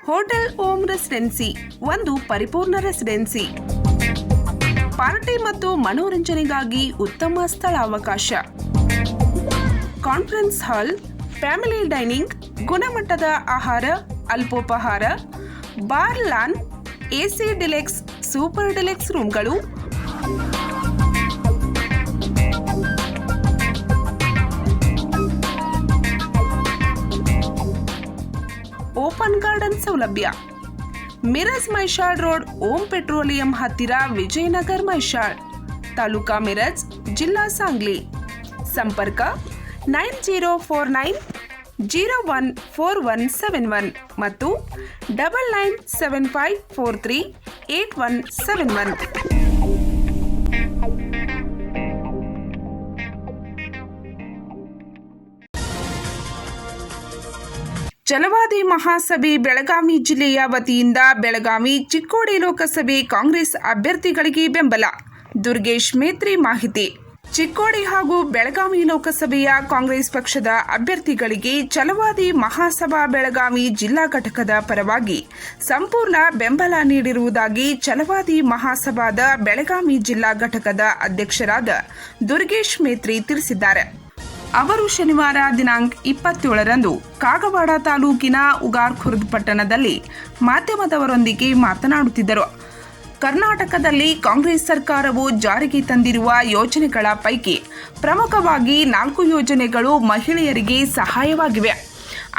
Hotel ohm residency ಒಂದು ಪರಿಪೂರ್ಣ residency. Party ಮತ್ತು ಮನೋರಂಜನೆಗಾಗಿ ಉತ್ತಮ ಸ್ಥಳಾವಕಾಶ. ಕಾನ್ಫರೆನ್ಸ್ ಹಾಲ್, ಫ್ಯಾಮಿಲಿ ಡೈನಿಂಗ್, ಗುಣಮಟ್ಟದ ಆಹಾರ, ಅಲ್ಪೋಪಹಾರ, bar, lawn, AC deluxe, super deluxe ರೂಮ್ಗಳು, ಓಪನ್ ಗಾರ್ಡನ್ ಸೌಲಭ್ಯ. ಮಿರಜ್ ಮೈಷಾಳ್ ರೋಡ್, ಓಂ ಪೆಟ್ರೋಲಿಯಂ ಹತ್ತಿರ, ವಿಜಯನಗರ್ ಮೈಷಾಳ್, ತಾಲೂಕಾ ಮಿರಜ್, ಜಿಲ್ಲಾ ಸಾಂಗ್ಲಿ. ಸಂಪರ್ಕ 9049014171 ಮತ್ತು 9975438171. ಛಲವಾದಿ ಮಹಾಸಭೆ ಬೆಳಗಾವಿ ಜಿಲ್ಲೆಯ ವತಿಯಿಂದ ಬೆಳಗಾವಿ ಚಿಕ್ಕೋಡಿ ಲೋಕಸಭೆ ಕಾಂಗ್ರೆಸ್ ಅಭ್ಯರ್ಥಿಗಳಿಗೆ ಬೆಂಬಲ. ದುರ್ಗೇಶ್ ಮೇತ್ರಿ ಮಾಹಿತಿ. ಚಿಕ್ಕೋಡಿ ಹಾಗೂ ಬೆಳಗಾವಿ ಲೋಕಸಭೆಯ ಕಾಂಗ್ರೆಸ್ ಪಕ್ಷದ ಅಭ್ಯರ್ಥಿಗಳಿಗೆ ಛಲವಾದಿ ಮಹಾಸಭಾ ಬೆಳಗಾವಿ ಜಿಲ್ಲಾ ಘಟಕದ ಪರವಾಗಿ ಸಂಪೂರ್ಣ ಬೆಂಬಲ ನೀಡಿರುವುದಾಗಿ ಛಲವಾದಿ ಮಹಾಸಭಾದ ಬೆಳಗಾವಿ ಜಿಲ್ಲಾ ಘಟಕದ ಅಧ್ಯಕ್ಷರಾದ ದುರ್ಗೇಶ್ ಮೇತ್ರಿ ತಿಳಿಸಿದ್ದಾರೆ. ಅವರು ಶನಿವಾರ ದಿನಾಂಕ 27ರಂದು ಕಾಗವಾಡ ತಾಲೂಕಿನ ಉಗಾರ್ಖುರ್ದ್ ಪಟ್ಟಣದಲ್ಲಿ ಮಾಧ್ಯಮದವರೊಂದಿಗೆ ಮಾತನಾಡುತ್ತಿದ್ದರು. ಕರ್ನಾಟಕದಲ್ಲಿ ಕಾಂಗ್ರೆಸ್ ಸರ್ಕಾರವು ಜಾರಿಗೆ ತಂದಿರುವ ಯೋಜನೆಗಳ ಪೈಕಿ ಪ್ರಮುಖವಾಗಿ 4 ಯೋಜನೆಗಳು ಮಹಿಳೆಯರಿಗೆ ಸಹಾಯವಾಗಿವೆ.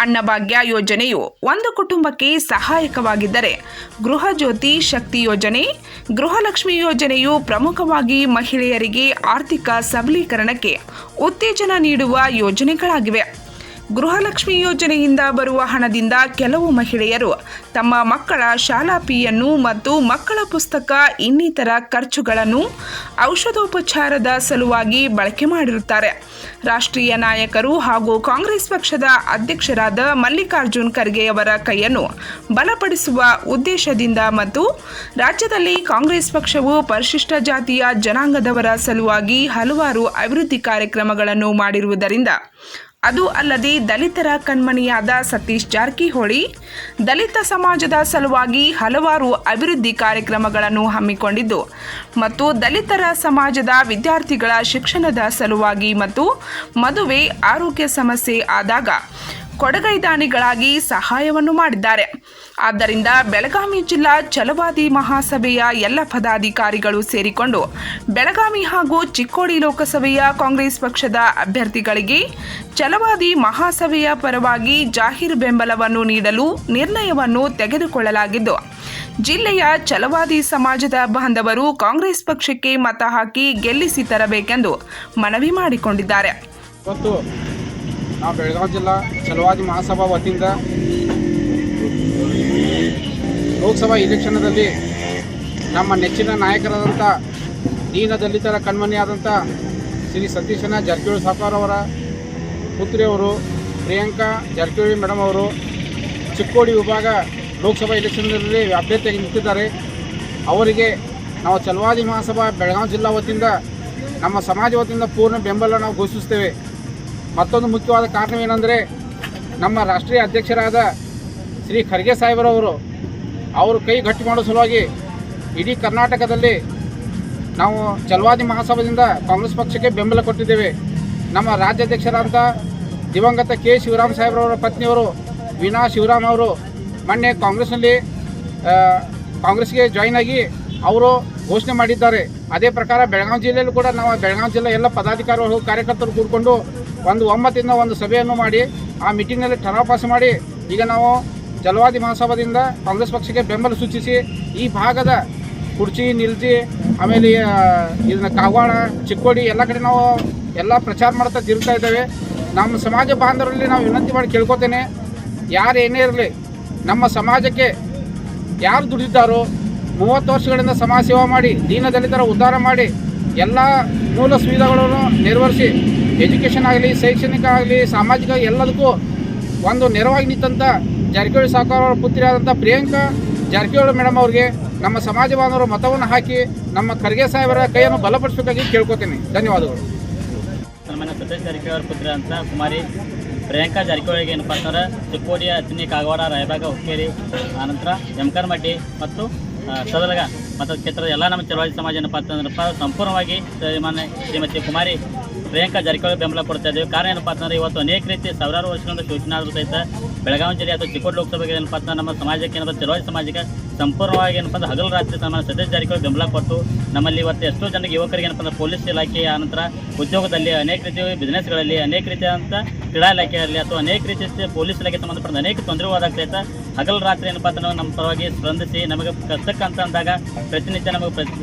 ಅನ್ನಭಾಗ್ಯ ಯೋಜನೆಯು ಒಂದು ಕುಟುಂಬಕ್ಕೆ ಸಹಾಯಕವಾಗಿದ್ದರೆ, ಗೃಹ ಜ್ಯೋತಿ ಶಕ್ತಿ ಯೋಜನೆ, ಗೃಹಲಕ್ಷ್ಮಿ ಯೋಜನೆಯು ಪ್ರಮುಖವಾಗಿ ಮಹಿಳೆಯರಿಗೆ ಆರ್ಥಿಕ ಸಬಲೀಕರಣಕ್ಕೆ ಉತ್ತೇಜನ ನೀಡುವ ಯೋಜನೆಗಳಾಗಿವೆ. ಗೃಹಲಕ್ಷ್ಮಿ ಯೋಜನೆಯಿಂದ ಬರುವ ಹಣದಿಂದ ಕೆಲವು ಮಹಿಳೆಯರು ತಮ್ಮ ಮಕ್ಕಳ ಶಾಲಾ ಫೀಯನ್ನು ಮತ್ತು ಮಕ್ಕಳ ಪುಸ್ತಕ ಇನ್ನಿತರ ಖರ್ಚುಗಳನ್ನು ಔಷಧೋಪಚಾರದ ಸಲುವಾಗಿ ಬಳಕೆ ಮಾಡಿರುತ್ತಾರೆ. ರಾಷ್ಟ್ರೀಯ ನಾಯಕರು ಹಾಗೂ ಕಾಂಗ್ರೆಸ್ ಪಕ್ಷದ ಅಧ್ಯಕ್ಷರಾದ ಮಲ್ಲಿಕಾರ್ಜುನ್ ಖರ್ಗೆಯವರ ಕೈಯನ್ನು ಬಲಪಡಿಸುವ ಉದ್ದೇಶದಿಂದ ಮತ್ತು ರಾಜ್ಯದಲ್ಲಿ ಕಾಂಗ್ರೆಸ್ ಪಕ್ಷವು ಪರಿಶಿಷ್ಟ ಜಾತಿಯ ಜನಾಂಗದವರ ಸಲುವಾಗಿ ಹಲವಾರು ಅಭಿವೃದ್ಧಿ ಕಾರ್ಯಕ್ರಮಗಳನ್ನು ಮಾಡಿರುವುದರಿಂದ, ಅದು ಅಲ್ಲದೆ ದಲಿತರ ಕಣ್ಮಣಿಯಾದ ಸತೀಶ್ ಜಾರಕಿಹೊಳಿ ದಲಿತ ಸಮಾಜದ ಸಲುವಾಗಿ ಹಲವಾರು ಅಭಿವೃದ್ಧಿ ಕಾರ್ಯಕ್ರಮಗಳನ್ನು ಹಮ್ಮಿಕೊಂಡಿದ್ದು ಮತ್ತು ದಲಿತರ ಸಮಾಜದ ವಿದ್ಯಾರ್ಥಿಗಳ ಶಿಕ್ಷಣದ ಸಲುವಾಗಿ ಮತ್ತು ಮದುವೆ, ಆರೋಗ್ಯ ಸಮಸ್ಯೆ ಆದಾಗ ಕೊಡಗೈದಾನಿಗಳಾಗಿ ಸಹಾಯವನ್ನು ಮಾಡಿದ್ದಾರೆ. ಆದ್ದರಿಂದ ಬೆಳಗಾವಿ ಜಿಲ್ಲಾ ಛಲವಾದಿ ಮಹಾಸಭೆಯ ಎಲ್ಲ ಪದಾಧಿಕಾರಿಗಳು ಸೇರಿಕೊಂಡು ಬೆಳಗಾವಿ ಹಾಗೂ ಚಿಕ್ಕೋಡಿ ಲೋಕಸಭೆಯ ಕಾಂಗ್ರೆಸ್ ಪಕ್ಷದ ಅಭ್ಯರ್ಥಿಗಳಿಗೆ ಛಲವಾದಿ ಮಹಾಸಭೆಯ ಪರವಾಗಿ ಜಾಹೀರು ಬೆಂಬಲವನ್ನು ನೀಡಲು ನಿರ್ಣಯವನ್ನು ತೆಗೆದುಕೊಳ್ಳಲಾಗಿದ್ದು, ಜಿಲ್ಲೆಯ ಛಲವಾದಿ ಸಮಾಜದ ಬಾಂಧವರು ಕಾಂಗ್ರೆಸ್ ಪಕ್ಷಕ್ಕೆ ಮತ ಹಾಕಿ ಗೆಲ್ಲಿಸಿ ತರಬೇಕೆಂದು ಮನವಿ ಮಾಡಿಕೊಂಡಿದ್ದಾರೆ. ನಾವು ಬೆಳಗಾವಿ ಜಿಲ್ಲಾ ಛಲವಾದಿ ಮಹಾಸಭಾ ವತಿಯಿಂದ ಲೋಕಸಭಾ ಇಲೆಕ್ಷನ್ನಲ್ಲಿ ನಮ್ಮ ನೆಚ್ಚಿನ ನಾಯಕರಾದಂಥ ದೀನ ದಲಿತರ ಕಣ್ಮಣಿಯಾದಂಥ ಶ್ರೀ ಸತೀಶನ ಜಾರಕಿಹೊಳಿ ಸಾವ್ಕಾರ್ ಅವರ ಪುತ್ರಿಯವರು ಪ್ರಿಯಾಂಕಾ ಜಾರಕಿಹೊಳಿ ಮೇಡಮ್ ಅವರು ಚಿಕ್ಕೋಡಿ ವಿಭಾಗ ಲೋಕಸಭಾ ಇಲೆಕ್ಷನ್ನಲ್ಲಿ ಅಭ್ಯರ್ಥಿಯಾಗಿ ನಿಂತಿದ್ದಾರೆ. ಅವರಿಗೆ ನಾವು ಛಲವಾದಿ ಮಹಾಸಭಾ ಬೆಳಗಾವಿ ಜಿಲ್ಲಾ ವತಿಯಿಂದ ನಮ್ಮ ಸಮಾಜ ವತಿಯಿಂದ ಪೂರ್ಣ ಬೆಂಬಲ ನಾವು ಘೋಷಿಸ್ತೇವೆ. ಮತ್ತೊಂದು ಮುಖ್ಯವಾದ ಕಾರಣವೇನೆಂದರೆ, ನಮ್ಮ ರಾಷ್ಟ್ರೀಯ ಅಧ್ಯಕ್ಷರಾದ ಶ್ರೀ ಖರ್ಗೆ ಸಾಹೇಬರವರು ಅವರು ಕೈ ಗಟ್ಟಿ ಮಾಡೋ ಸಲುವಾಗಿ ಇಡೀ ಕರ್ನಾಟಕದಲ್ಲಿ ನಾವು ಛಲವಾದಿ ಮಹಾಸಭಾದಿಂದ ಕಾಂಗ್ರೆಸ್ ಪಕ್ಷಕ್ಕೆ ಬೆಂಬಲ ಕೊಟ್ಟಿದ್ದೇವೆ. ನಮ್ಮ ರಾಜ್ಯಾಧ್ಯಕ್ಷರಾದಂಥ ದಿವಂಗತ ಕೆ ಶಿವರಾಮ್ ಸಾಹೇಬ್ರವರ ಪತ್ನಿಯವರು ವೀಣಾ ಶಿವರಾಮ್ ಅವರು ಮೊನ್ನೆ ಕಾಂಗ್ರೆಸ್ಗೆ ಜಾಯಿನ್ ಆಗಿ ಅವರು ಘೋಷಣೆ ಮಾಡಿದ್ದಾರೆ. ಅದೇ ಪ್ರಕಾರ ಬೆಳಗಾವಿ ಜಿಲ್ಲೆಯಲ್ಲೂ ಕೂಡ ನಾವು ಬೆಳಗಾವಿ ಜಿಲ್ಲೆ ಎಲ್ಲ ಪದಾಧಿಕಾರಿಗಳು ಕಾರ್ಯಕರ್ತರು ಕೂಡಿಕೊಂಡು ಒಂದು ಒಮ್ಮತದಿಂದ ಒಂದು ಸಭೆಯನ್ನು ಮಾಡಿ ಆ ಮೀಟಿಂಗ್ನಲ್ಲಿ ಠರಾವು ಪಾಸ್ ಮಾಡಿ ಈಗ ನಾವು ಛಲವಾದಿ ಮಹಾಸಭಾದಿಂದ ಕಾಂಗ್ರೆಸ್ ಪಕ್ಷಕ್ಕೆ ಬೆಂಬಲ ಸೂಚಿಸಿ ಈ ಭಾಗದ ಕುರ್ಚಿ ನಿಲ್ಜಿ ಆಮೇಲೆ ಇದನ್ನ ಕಾಗವಾಡ ಚಿಕ್ಕೋಡಿ ಎಲ್ಲ ಕಡೆ ನಾವು ಎಲ್ಲ ಪ್ರಚಾರ ಮಾಡ್ತಾ ತಿರುಗ್ತಾ ಇದ್ದೇವೆ. ನಮ್ಮ ಸಮಾಜ ಬಾಂಧವರಲ್ಲಿ ನಾವು ವಿನಂತಿ ಮಾಡಿ ಕೇಳ್ಕೊತೇನೆ, ಯಾರು ಏನೇ ಇರಲಿ ನಮ್ಮ ಸಮಾಜಕ್ಕೆ ಯಾರು ದುಡಿದಿದ್ದಾರೋ 30 ವರ್ಷಗಳಿಂದ ಸಮಾಜ ಸೇವೆ ಮಾಡಿ ದೀನ ದಲಿತರ ಉದ್ಧಾರ ಮಾಡಿ ಎಲ್ಲ ಮೂಲ ಸುವಿಧಾಗಳನ್ನು ನೆರವೇರಿಸಿ ಎಜುಕೇಷನ್ ಆಗಲಿ, ಶೈಕ್ಷಣಿಕ ಆಗಲಿ, ಸಾಮಾಜಿಕ ಎಲ್ಲದಕ್ಕೂ ಒಂದು ನೆರವಾಗಿ ನಿಂತಂಥ ಜಾರಕಿಹೊಳಿ ಸಾವ್ಕಾರ್ ಅವರ ಪುತ್ರಿಯಾದಂಥ ಪ್ರಿಯಾಂಕಾ ಜಾರಕಿಹೊಳಿ ಮೇಡಮ್ ಅವ್ರಿಗೆ ನಮ್ಮ ಸಮಾಜ ಬಾಂಧವರು ಮತವನ್ನು ಹಾಕಿ ನಮ್ಮ ಖರ್ಗೆ ಸಾಹೇಬರ ಕೈಯನ್ನು ಬಲಪಡಿಸಬೇಕಾಗಿ ಕೇಳ್ಕೊತೀನಿ. ಧನ್ಯವಾದಗಳು. ಸನ್ಮಾನ್ಯ ಸತೀಶ್ ಜಾರಕಿಹೊಳಿ ಅವರ ಪುತ್ರ ಅಂತ ಕುಮಾರಿ ಪ್ರಿಯಾಂಕಾ ಜಾರಕಿಹೊಳಿಗೆ ಏನಪ್ಪ ಅಂತಂದ್ರೆ ಚಿಕ್ಕೋಡಿ, ಅತ್ತಿನಿ, ಕಾಗವಾಡ, ರಾಯಬಾಗ, ಹುಕ್ಕೇರಿ, ಆನಂತರ ಯಮಕನಮಡ್ಡಿ ಮತ್ತು ಸದಲಗ ಮತ್ತು ಕ್ಷೇತ್ರದ ಎಲ್ಲ ನಮ್ಮ ಚಳವಳಿ ಸಮಾಜ ಏನಪ್ಪ ಅಂತಂದ್ರಪ್ಪ ಸಂಪೂರ್ಣವಾಗಿ ಶ್ರೀಮತಿ ಕುಮಾರಿ ಪ್ರಿಯಾಂಕಾ ಜಾರಕಿಹೊಳಿ ಬೆಂಬಲ ಕೊಡ್ತಾ ಇದ್ದೀವಿ. ಕಾರಣ ಏನಪ್ಪ ಅಂತಂದರೆ ಇವತ್ತು ಅನೇಕ ರೀತಿ ಸಾವಿರಾರು ವರ್ಷಗಳಿಂದ ಶೋಷಣೆ ಆದರೂ ಸಹಿತ ಬೆಳಗಾವಿ ಜಿಲ್ಲೆ ಅಥವಾ ಚಿಕ್ಕೋಡಿ ಲೋಕಸಭೆಗೆ ಏನಪ್ಪ ಅಂತಂದ್ರೆ ನಮ್ಮ ಸಮಾಜಕ್ಕೆ ಏನಪ್ಪ ಚಳವಳಿ ಸಮಾಜಕ್ಕೆ ಸಂಪೂರ್ಣವಾಗಿ ಏನಪ್ಪ ಅಂದ್ರೆ ಹಗಲು ರಾತ್ರಿ ಸನ್ಮಾನ್ಯ ಸತೀಶ್ ಜಾರಕಿಹೊಳಿ ಬೆಂಬಲ ಕೊಟ್ಟು ನಮ್ಮಲ್ಲಿ ಇವತ್ತು ಎಷ್ಟೋ ಜನರಿಗೆ ಯುವಕರಿಗೆ ಏನಪ್ಪ ಅಂದ್ರೆ ಪೊಲೀಸ್ ಇಲಾಖೆ, ಆನಂತರ ಉದ್ಯೋಗದಲ್ಲಿ ಅನೇಕ ರೀತಿಯ ಬಿಸ್ನೆಸ್ಗಳಲ್ಲಿ, ಅನೇಕ ರೀತಿಯಾದಂಥ ಕ್ರೀಡಾ ಇಲಾಖೆಯಲ್ಲಿ ಅಥವಾ ಅನೇಕ ರೀತಿಯ ಪೊಲೀಸ್ ಇಲಾಖೆ ಸಂಬಂಧಪಟ್ಟ ಅನೇಕ ತೊಂದರೆವಾದಾಗ ಸಹಿತ ಹಗಲು ರಾತ್ರಿ ಏನಪ್ಪ ಅಂತ ನಮ್ಮ ಪರವಾಗಿ ಸ್ಪಂದಿಸಿ ನಮಗೆ ಕಷ್ಟಕ್ಕಂತ ಅಂದಾಗ ಪ್ರತಿನಿತ್ಯ ನಮಗೆ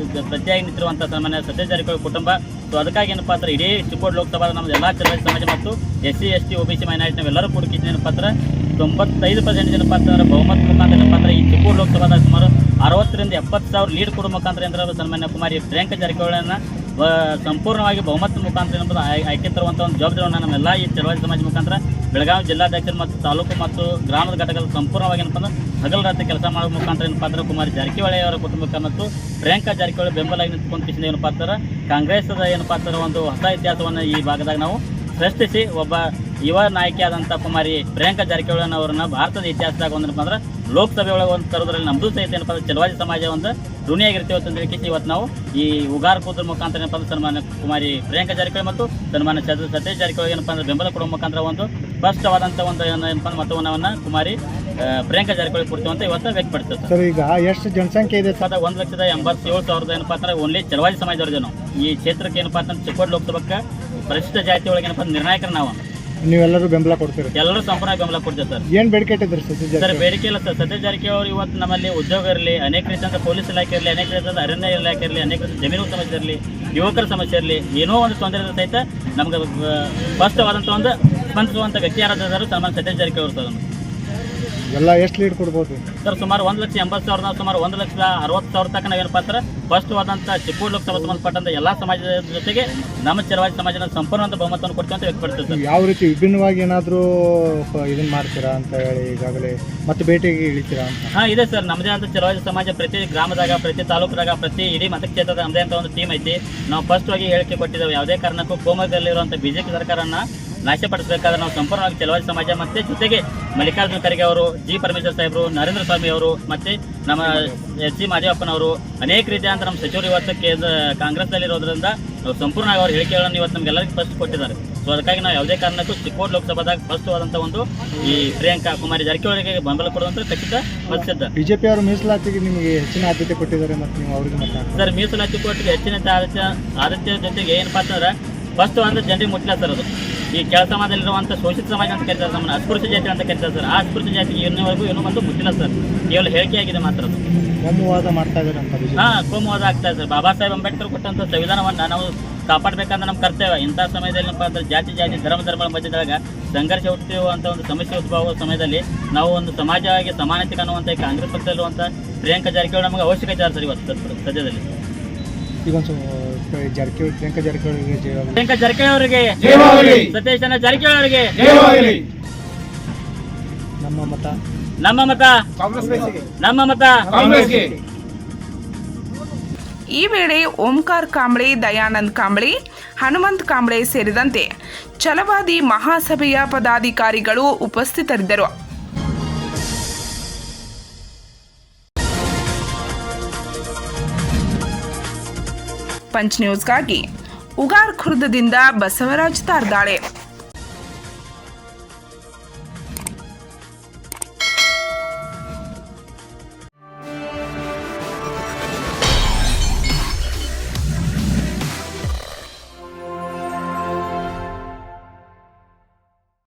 ಪ್ರತಿಯಾಗಿ ನಿಂತಿರುವಂಥ ಸನ್ಮಾನ್ಯ ಸತೀಶ್ ಜಾರಕಿಹೊಳಿ ಕುಟುಂಬ. ಸೊ ಅದಕ್ಕಾಗಿ ಏನಪ್ಪ ಅಂದ್ರೆ ಇಡೀ ಚಿಕ್ಕೋಡಿ ಲೋಕಸಭಾ ನಮ್ಮದು ಎಲ್ಲ ಚಳವಳಿ ಸಮಾಜ ಮತ್ತು SC, ST, OBC ಮೈನಾರಿಟಿ ನಾವೆಲ್ಲರೂ ಕೂಡಿಕಿದ್ದು ಏನಪ್ಪ ಅಂದ್ರೆ 95% ಏನಪ್ಪ ಅಂತಂದ್ರೆ ಬಹುಮತ ಮುಖಾಂತರ ಏನಪ್ಪ ಅಂದ್ರೆ ಈ ಚಿಕ್ಕೋಡಿ ಲೋಕಸಭಾದ ಸುಮಾರು 60 ರಿಂದ 70,000 ಲೀಡ್ ಕೊಡುವ ಮುಖಾಂತರ ಅಂದ್ರೆ ಸನ್ಮಾನ್ಯ ಕುಮಾರಿ ಪ್ರಿಯಾಂಕಾ ಜಾರಕಿಹೊಳಿಯನ್ನು ಸಂಪೂರ್ಣವಾಗಿ ಬಹುಮತ ಮುಖಾಂತರ ಏನಪ್ಪ ಆಯ್ಕೆ ತರುವಂಥ ಒಂದು ಜವಾಬ್ದಾರಿಯನ್ನು ನಮ್ಮೆಲ್ಲ ಈ ಚಳವಳಿ ಸಮಾಜ ಮುಖಾಂತರ ಬೆಳಗಾವಿ ಜಿಲ್ಲಾಧ್ಯಕ್ಷರು ಮತ್ತು ತಾಲೂಕು ಮತ್ತು ಗ್ರಾಮದ ಘಟಕಗಳು ಸಂಪೂರ್ಣವಾಗಿ ಏನಪ್ಪ ಅಂದ್ರೆ ಹಗಲು ರಾತ್ರಿ ಕೆಲಸ ಮಾಡುವ ಮುಖಾಂತರ ಏನಪ್ಪ ಅಂದ್ರೆ ಕುಮಾರಿ ಜಾರಕಿಹೊಳಿ ಅವರ ಕುಟುಂಬಕ್ಕೆ ಮತ್ತು ಪ್ರಿಯಾಂಕಾ ಜಾರಕಿಹೊಳಿ ಬೆಂಬಲ ನಿಂತ್ಕೊಂಡು ಕಿಸಿದ ಏನಪ್ಪ ಅಂತಾರೆ ಕಾಂಗ್ರೆಸ್ದ ಏನಪ್ಪ ಅಂತಾರೆ ಒಂದು ಹೊಸ ಇತಿಹಾಸವನ್ನು ಈ ಭಾಗದಾಗ ನಾವು ಸೃಷ್ಟಿಸಿ ಒಬ್ಬ ಯುವ ನಾಯಕಿಯಾದಂಥ ಕುಮಾರಿ ಪ್ರಿಯಾಂಕಾ ಜಾರಕಿಹೊಳಿ ಅವರನ್ನ ಭಾರತದ ಇತಿಹಾಸದಾಗ ಒಂದಪ್ಪ ಅಂದ್ರೆ ಲೋಕಸಭೆ ಒಳಗೆ ಒಂದು ತರೋದ್ರಲ್ಲಿ ನಮ್ಮದು ಸಹಿತ ಏನಪ್ಪ ಅಂದ್ರೆ ಚಳವಳಿ ಸಮಾಜ ಒಂದು ಋಣಿಯಾಗಿರ್ತೀವಿ ಅಂತ ಹೇಳಿ ಇವತ್ತು ನಾವು ಈ ಉಗಾರ ಕೂದ್ರ ಮುಖಾಂತರ ಏನಪ್ಪ ಅಂದ್ರೆ ಸನ್ಮಾನ್ಯ ಕುಮಾರಿ ಪ್ರಿಯಾಂಕಾ ಜಾರಕಿಹೊಳಿ ಮತ್ತು ಸನ್ಮಾನ್ಯ ಸತೀಶ್ ಜಾರಕಿಹೊಳಿ ಏನಪ್ಪ ಅಂದ್ರೆ ಬೆಂಬಲ ಕೊಡುವ ಮುಖಾಂತರ ಒಂದು ಸ್ಪಷ್ಟವಾದಂಥ ಒಂದು ಏನಪ್ಪ ಮತವನ್ನ ಕುಮಾರಿ ಪ್ರಿಯಾಂಕಾ ಜಾರಕಿಹೊಳಿ ಕೊಡ್ತೀವಿ ಅಂತ ಇವತ್ತು ವ್ಯಕ್ತಪಡಿಸುತ್ತೆ. ಸರ್, ಈಗ ಎಷ್ಟು ಜನಸಂಖ್ಯೆ ಇದೆ? 1,87,000 ಏನಪ್ಪ ಅಂದ್ರೆ ಓನ್ಲಿ ಚಳವಳಿ ಸಮಾಜದವ್ರದ್ದು ನಾವು ಈ ಕ್ಷೇತ್ರಕ್ಕೆ ಏನಪ್ಪ ಅಂತಂದ್ರೆ ಚಿಕ್ಕೋಡಿ ಲೋಕಸಭಕ್ಕೆ ಪರಿಶಿಷ್ಟ ಜಾತಿ ಒಳಗೆ ಏನಪ್ಪ ನಿರ್ಣಾಯಕರು ನಾವು ನೀವೆಲ್ಲರೂ ಬೆಂಬಲ ಕೊಡ್ತೀರಿ? ಎಲ್ಲರೂ ಸಂಪೂರ್ಣ ಬೆಂಬಲ ಕೊಡ್ತೇವೆ ಸರ್. ಏನು ಬೇಡಿಕೆ ಇಟ್ಟಿದ್ರಿ ಸತೀಶ್ ಜಾರಕಿಹೊಳಿ? ಸರ್, ಬೇಡಿಕೆ ಇಲ್ಲ ಸರ್. ಸತೀಶ್ ಜಾರಕಿಹೊಳಿ ಇವತ್ತು ನಮ್ಮಲ್ಲಿ ಉದ್ಯೋಗ ಇರಲಿ, ಅನೇಕ ರೀತಿಯಾದ ಪೊಲೀಸ್ ಇಲಾಖೆ ಇರಲಿ, ಅನೇಕ ರೀತಿಯಾದ ಅರಣ್ಯ ಇಲಾಖೆ ಇರಲಿ, ಅನೇಕ ರೀತಿಯ ಜಮೀನು ಸಮಸ್ಯೆ ಇರಲಿ, ಯುವಕರ ಸಮಸ್ಯೆ ಇರಲಿ, ಏನೋ ಒಂದು ತೊಂದರೆ ಸಹಿತ ನಮ್ಗೆ ಸ್ಪಷ್ಟವಾದಂಥ ಒಂದು ಸ್ಪಂದಿಸುವಂಥ ವ್ಯಕ್ತಿ ಯಾರಾದರೂ ಸನ್ಮಾನ್ಯ ಸತೀಶ್ ಜಾರಕಿಹೊಳಿ ಸರ್. ಎಲ್ಲ ಎಷ್ಟು ಲೀಡ್ ಕೊಡ್ಬೋದು ಸರ್? ಸುಮಾರು 1,80,000 ಸುಮಾರು 1,60,000 ತನಕ ನಾವೇನಪ್ಪ ಅಂದ್ರೆ ಸ್ಪಷ್ಟವಾದಂಥ ಚಿಕ್ಕೋಡಿ ಲೋಕಸಭಾ ಸಂಬಂಧಪಟ್ಟಂಥ ಎಲ್ಲ ಸಮಾಜದ ಜೊತೆಗೆ ನಮ್ಮ ಚಳವಳಿ ಸಮಾಜದ ಸಂಪೂರ್ಣ ಬಹಮತವನ್ನು ಕೊಡ್ತೀವಿ ಅಂತ ವ್ಯಕ್ತಪಡಿಸ್ತೇವೆ ಸರ್. ಯಾವ ರೀತಿ ವಿಭಿನ್ನವಾಗಿ ಏನಾದರೂ ಇದನ್ನು ಮಾಡ್ತೀರಾ ಅಂತ ಹೇಳಿ ಈಗಾಗಲೇ ಮತ್ತೆ ಭೇಟಿಗೆ ಇಳಿತೀರಾ ಅಂತ? ಹಾಂ, ಇದೆ ಸರ್. ನಮ್ಮದೇ ಅಂತ ಚಳವಳಿ ಸಮಾಜ ಪ್ರತಿ ಗ್ರಾಮದಾಗ, ಪ್ರತಿ ತಾಲೂಕದಾಗ, ಪ್ರತಿ ಇಡೀ ಮತಕ್ಷೇತ್ರದ ನಮ್ಮದೇ ಅಂತ ಒಂದು ಟೀಮ್ ಐತಿ. ನಾವು ಫಸ್ಟ್ವಾಗಿ ಹೇಳಿಕೆ ಕೊಟ್ಟಿದ್ದೇವೆ, ಯಾವುದೇ ಕಾರಣಕ್ಕೂ ಕೋಮದಲ್ಲಿರುವಂಥ BJP ಸರ್ಕಾರನ ನಾಶಪಡಿಸಬೇಕಾದ್ರೆ ನಾವು ಸಂಪೂರ್ಣವಾಗಿ ಚಳವಳಿ ಸಮಾಜ ಮತ್ತು ಜೊತೆಗೆ ಮಲ್ಲಿಕಾರ್ಜುನ ಖರ್ಗೆ ಅವರು, G. ಪರಮೇಶ್ವರ್ ಸಾಹೇಬರು, ನರೇಂದ್ರ ಸ್ವಾಮಿ ಅವರು ಮತ್ತು ನಮ್ಮ SG. ಮಾದೇವಪ್ಪನವರು ಅನೇಕ ರೀತಿಯಾದಂಥ ನಮ್ಮ ಸಚಿವರು ಇವತ್ತು ಕಾಂಗ್ರೆಸ್ನಲ್ಲಿರೋದ್ರಿಂದ ನಾವು ಸಂಪೂರ್ಣವಾಗಿ ಅವ್ರ ಹೇಳಿಕೆಗಳನ್ನು ಇವತ್ತು ನಮಗೆಲ್ಲರಿಗೂ ಫಸ್ಟ್ ಕೊಟ್ಟಿದ್ದಾರೆ. ಸೊ ಅದಕ್ಕಾಗಿ ನಾವು ಯಾವುದೇ ಕಾರಣಕ್ಕೂ ಚಿಕ್ಕೋಡಿ ಲೋಕಸಭಾದಾಗ ಸ್ಪಷ್ಟವಾದಂಥ ಒಂದು ಈ ಪ್ರಿಯಾಂಕಾ ಕುಮಾರಿ ಜಾರಕಿಹೊಳಿಗೆ ಬೆಂಬಲ ಕೊಡುವಂಥ ಖಚಿತ ಮತ್ಸಿದ್ದ. BJP ಅವರು ಮೀಸಲಾತಿಗೆ ನಿಮಗೆ ಹೆಚ್ಚಿನ ಆದ್ಯತೆ ಕೊಟ್ಟಿದ್ದಾರೆ ಮತ್ತು ನೀವು ಅವ್ರಿಗೆ ಮಾತಾಡ್ತಾರೆ ಸರ್. ಮೀಸಲಾತಿ ಕೊಟ್ಟಿಗೆ ಹೆಚ್ಚಿನ ಆದ್ಯತೆ ಜೊತೆಗೆ ಏನಪ್ಪ ಅಂತಂದ್ರೆ ಫಸ್ಟ್ ಅಂದ್ರೆ ಜನರಿಗೆ ಮುಟ್ಟಿಲ್ಲ ಸರ್. ಅದು ಈ ಕೆಳ ಸಮಾಜದಲ್ಲಿರುವಂಥ ಶೋಷಿತ ಸಮಾಜ ಅಂತ ಕರೀತಾರೆ, ನಮ್ಮನ್ನು ಅಸ್ಪೃಶ್ಯ ಜಾತಿ ಅಂತ ಕರೀತಾರೆ ಸರ್. ಆ ಅಸ್ಪೃಶ್ಯ ಜಾತಿಗೆ ಇನ್ನೂವರೆಗೂ ಏನೂ ಒಂದು ಮುಟ್ಟಿಲ್ಲ ಸರ್. ಕೇವಲ ಹೇಳಿಕೆಯಾಗಿದೆ ಮಾತ್ರ ಅದು. ಕೋಮುವಾದ ಮಾಡ್ತಾ ಇದ್ದಾರೆ ಅಂತ? ಹಾಂ, ಕೋಮುವಾದ ಆಗ್ತಾ ಇದೆ ಸರ್. ಬಾಬಾ ಸಾಹೇಬ್ ಅಂಬೇಡ್ಕರ್ ಕೊಟ್ಟಂಥ ಸಂವಿಧಾನವನ್ನು ನಾವು ಕಾಪಾಡಬೇಕಂದ್ರೆ ನಮ್ಮ ಕರ್ತವ್ಯ. ಇಂಥ ಸಮಯದಲ್ಲಿ ಏನಪ್ಪ ಅಂದ್ರೆ ಜಾತಿ ಧರ್ಮಗಳ ಮಧ್ಯದಾಗ ಸಂಘರ್ಷ ಹುಟ್ಟುವಂಥ ಒಂದು ಸಮಸ್ಯೆ ಉದ್ಭವ ಆಗುವ ಸಮಯದಲ್ಲಿ ನಾವು ಒಂದು ಸಮಾಜವಾಗಿ ಸಮಾನತೆ ಕಾಣುವಂಥ ಕಾಂಗ್ರೆಸ್ ಪಕ್ಷದಲ್ಲಿರುವಂಥ ಪ್ರಿಯಾಂಕಾ ಜಾರಕಿಹೊಳಿ ನಮಗೆ ಅವಶ್ಯಕತೆ ಇದೆ ಸರ್ ಇವತ್ತು ಸದ್ಯದಲ್ಲಿ. ಈಗ ಒಂದು ಪ್ರಿಯಾಂಕಾ ಜಾರಕಿಹೊಳಿಗೆ ಪ್ರಿಯಾಂಕಾ ಜಾರಕಿಹೊಳಿ ಅವರಿಗೆ, ಸತೀಶನ ಜಾರಕಿಹೊಳಿ ಅವರಿಗೆ ನಮ್ಮ ಮತ, ನಮ್ಮ ಮತ, ನಮ್ಮ ಮತ ಕಾಂಗ್ರೆಸ್ಗೆ. ಈ ವೇಳೆ ಓಂಕಾರ್ ಕಾಂಬ್ಳೆ, ದಯಾನಂದ್ ಕಾಂಬ್ಳೆ, ಹನುಮಂತ್ ಕಾಂಬ್ಳೆ ಸೇರಿದಂತೆ ಛಲವಾದಿ ಮಹಾಸಭೆಯ ಪದಾಧಿಕಾರಿಗಳು ಉಪಸ್ಥಿತರಿದ್ದರು. ಪಂಚ್ ನ್ಯೂಸ್ಗಾಗಿ ಉಗಾರ್ ಖುರ್ದದಿಂದ ಬಸವರಾಜ್ ತಾರ್ದಾಳೆ.